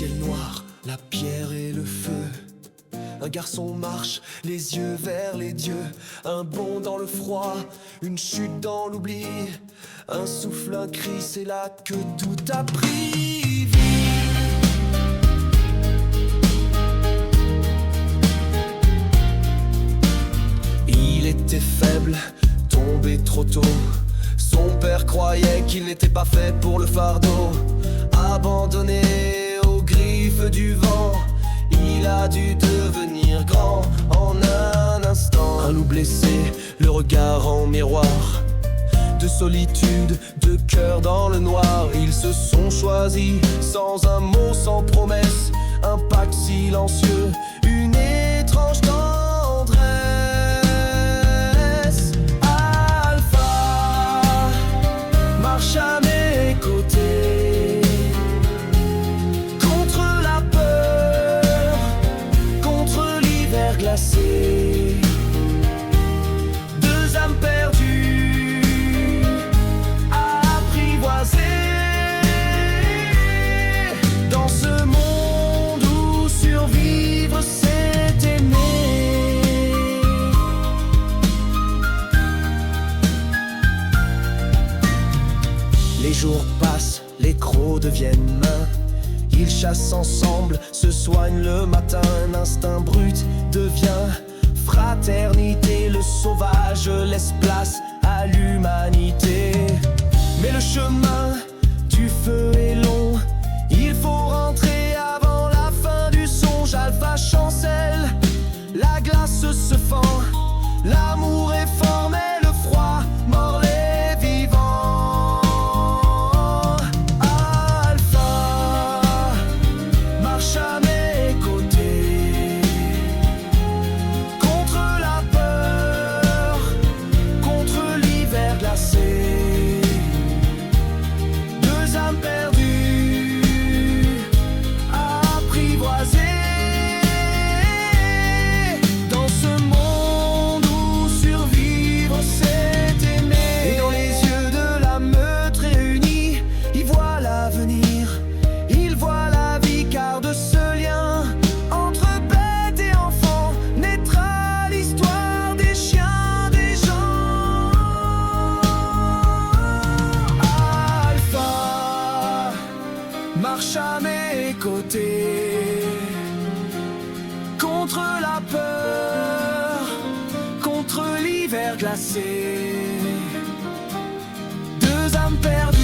ciel noir, la pierre et le feu. Un garçon marche, les yeux vers les dieux. Un bond dans le froid, une chute dans l'oubli. Un souffle, un cri, c'est là que tout a pris vie. Il était faible, tombé trop tôt. Son père croyait qu'il n'était pas fait pour le fardeau. Abandonné aux griffes du vent, il a dû devenir grand en un instant. Un loup blessé, le regard en miroir. De solitude, de cœur dans le noir. Ils se sont choisis, sans un mot, sans promesse. Un pacte silencieux, une étrange tendresse. Alpha marche à mes côtés, contre la peur, contre l'hiver glacé. Deux âmes perdues, apprivoisées dans ce monde où survivre c'est aimer. Les jours passent, les crocs deviennent mains. Ils chassent ensemble, se soignent le matin. Un instinct brut devient fraternité. Le sauvage laisse place à l'humanité. Mais le chemin du feu est long, il faut rentrer avant la fin du songe. Alpha chancelle, la glace se fend. L'amour est fort mais le froid mord les vivants. Alpha marche à mes côtés, contre la peur, contre l'hiver glacé. Deux âmes perdues, apprivoisées dans ce monde où survivre c'est aimer. Et dans les yeux de la meute réunie, ils voient l'avenir, ils voient la vie, car de ce lien entre bêtes et enfants naîtra l'histoire des chiens, des gens. Alpha marche à mes côtés, contre la peur, contre l'hiver glacé. Deux âmes perdues,